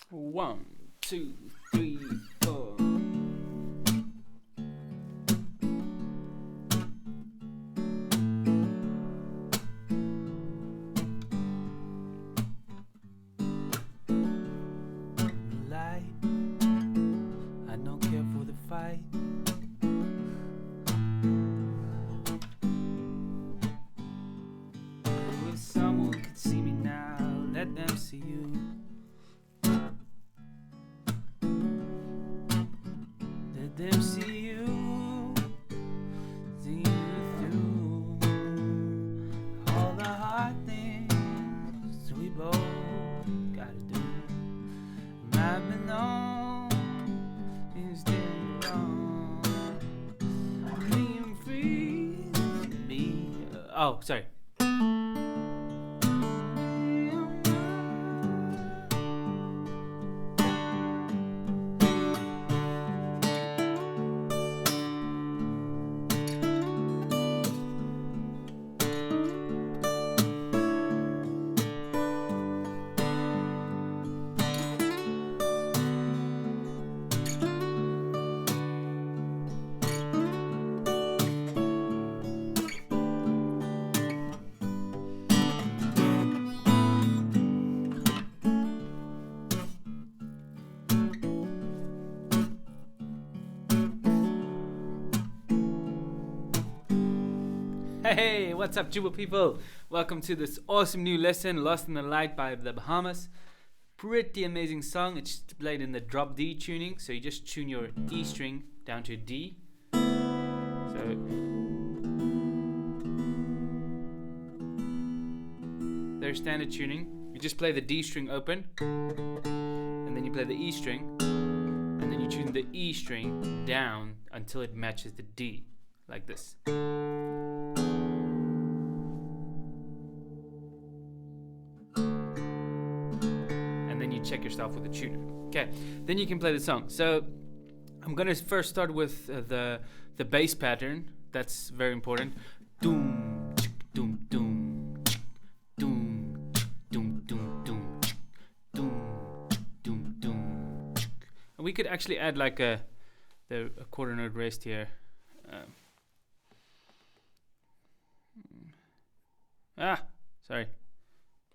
1, 2, 3, 4. Light, I don't care for the fight. If someone could see me now, let them see you. Let them see you, see you through all the hard things we both gotta do. Might be known is still wrong. Being free, me. Oh, sorry. Hey, what's up, Jooba people? Welcome to this awesome new lesson, Lost in the Light by the Bahamas. Pretty amazing song. It's played in the drop D tuning, so you just tune your E string down to D. So there's standard tuning. You just play the D string open, and then you play the E string, and then you tune the E string down until it matches the D, like this. Check yourself with a tuner. Okay, then you can play the song. So I'm gonna first start with the bass pattern. That's very important. Doom, doom, doom, doom, doom, doom, doom, doom, doom, doom. And we could actually add like a quarter note rest here. Sorry.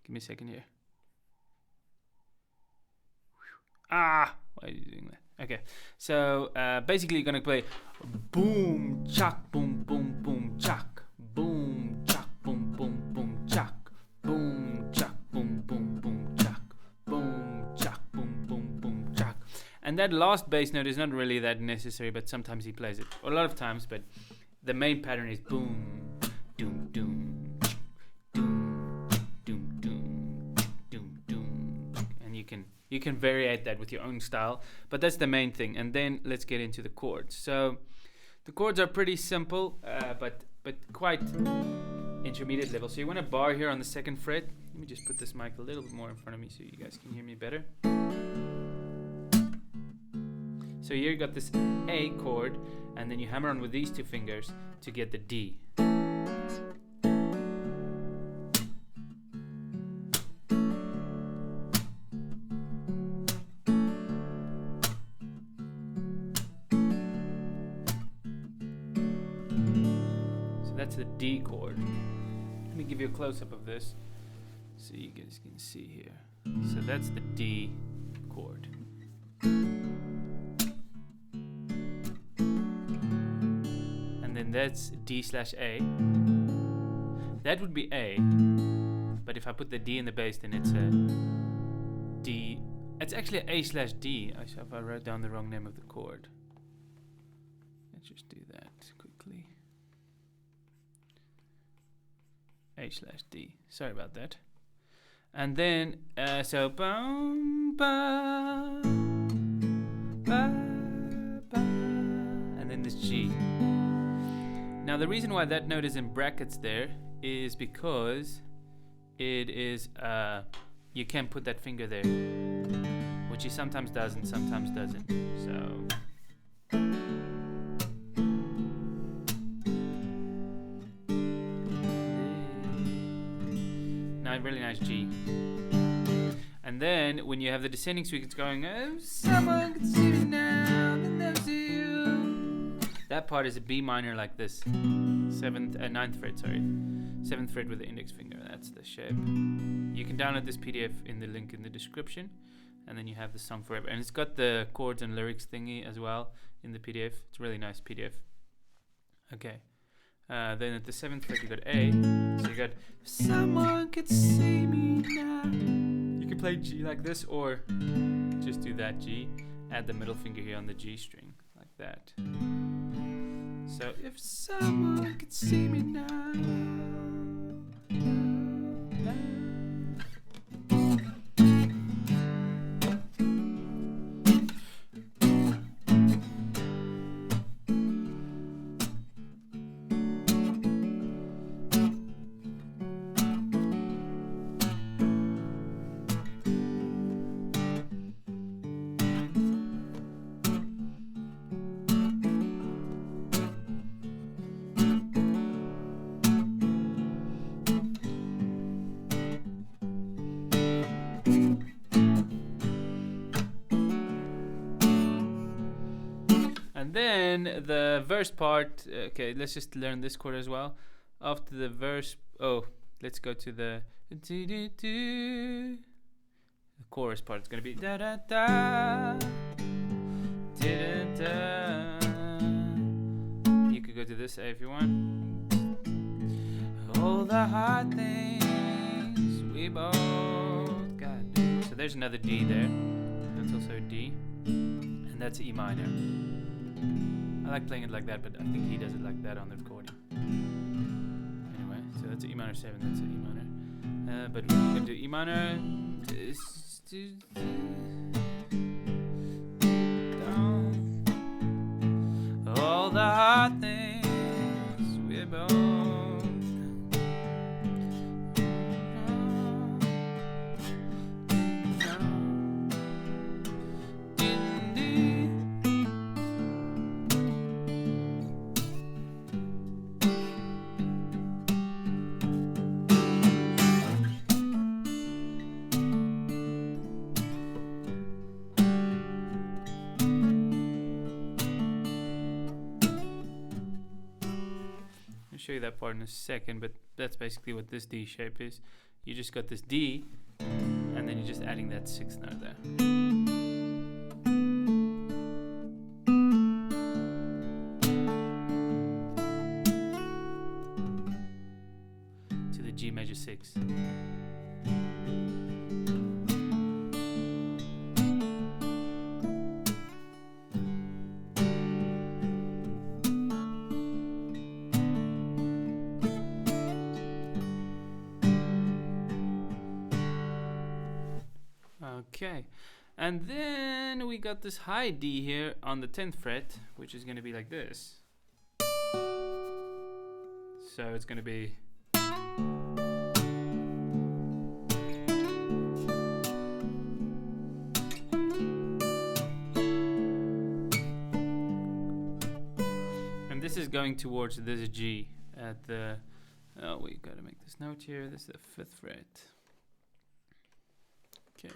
Give me a second here. Why are you doing that? Okay, so basically you're gonna play boom, chak, boom, boom, boom, chak, boom, chak, boom, boom, boom, chak, boom, chak, boom, boom, boom, chak, boom, chak, boom, boom, boom, chak. And that last bass note is not really that necessary, but sometimes he plays it. A lot of times, but the main pattern is boom, doom, doom, doom, doom, doom, doom, doom, and you can variate that with your own style, but that's the main thing. And then let's get into the chords. So the chords are pretty simple, but quite intermediate level. So you want a bar here on the 2nd fret. Let me just put this mic a little bit more in front of me so you guys can hear me better. So here you got this A chord, and then you hammer on with these 2 fingers to get the D. That's the D chord. Let me give you a close-up of this so you guys can see here. So that's the D chord. And then that's D/A. That would be A, but if I put the D in the bass, then it's a D. It's actually a A/D. I wrote down the wrong name of the chord. Let's just do that quickly. A/D. Sorry about that. And then so bum, ba, ba, ba, and then this G. Now the reason why that note is in brackets there is because it is you can put that finger there, which he sometimes does and sometimes doesn't. So really nice G. And then when you have the descending streak, it's going, oh, someone can see me now, that knows you. That part is a B minor like this. 9th fret, sorry. 7th fret with the index finger, that's the shape. You can download this PDF in the link in the description, and then you have the song forever. And it's got the chords and lyrics thingy as well in the PDF. It's a really nice PDF. Okay. Then at the 7th fret you got A. So you got someone could see me now. You can play G like this, or just do that G. Add the middle finger here on the G string, like that. So if someone could see me now. And then the verse part, okay, let's just learn this chord as well. After the verse, let's go to the chorus part. It's gonna be da da da, da da. You could go to this A if you want. All the hard things we both got. So there's another D there. That's also a D, and that's E minor. I like playing it like that, but I think he does it like that on the recording. Anyway, so that's E minor 7, that's an E minor. But we're going to do E minor. All the hard things we both. Show you that part in a second, but that's basically what this D shape is. You just got this D, and then you're just adding that 6th note there. To the G major 6. Okay, and then we got this high D here on the 10th fret, which is going to be like this. So it's going to be and this is going towards this G at the we got to make this note here. This is the 5th fret. Okay.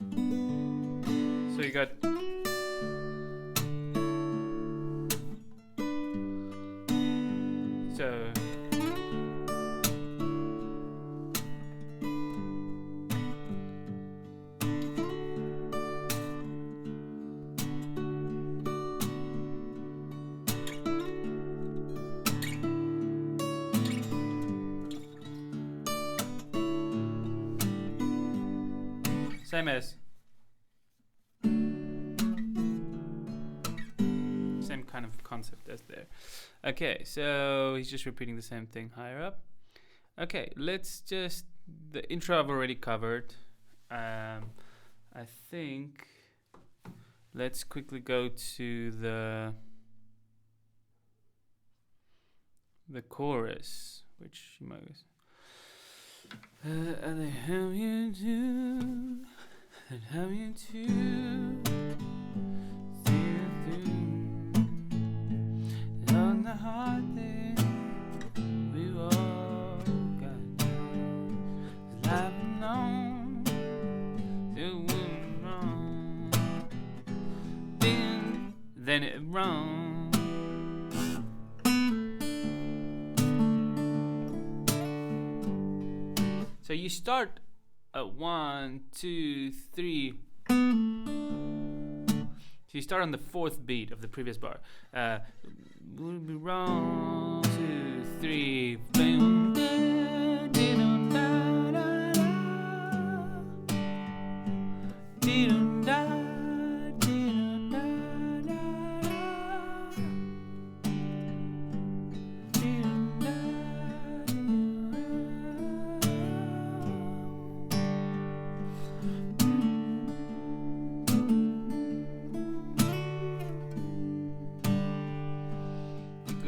So you got same as same kind of concept as there. Okay, so he's just repeating the same thing higher up. Okay, let's just, the intro I've already covered. I think let's quickly go to the chorus, which you might and they have you do, and have you to see it through on the hard thing we've all got. 'Cause life alone then wrong. So you start at 1, 2, 3. So you start on the 4th beat of the previous bar. Would be wrong. 2, 3. Boom.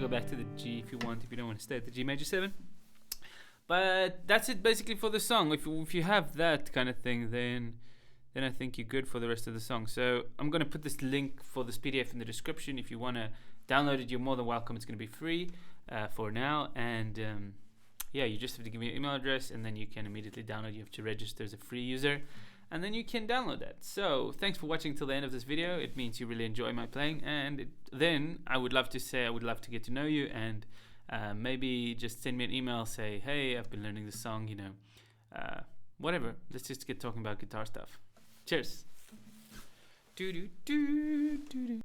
Go back to the G if you want, if you don't want to stay at the G major 7. But that's it basically for the song. If you have that kind of thing, then I think you're good for the rest of the song. So I'm going to put this link for this PDF in the description. If you want to download it, you're more than welcome. It's going to be free for now. And yeah, you just have to give me your email address, and then you can immediately download. You have to register as a free user, and then you can download that. So thanks for watching till the end of this video. It means you really enjoy my playing, and then I would love to get to know you, and maybe just send me an email, say, hey, I've been learning this song, you know, whatever. Let's just get talking about guitar stuff. Cheers.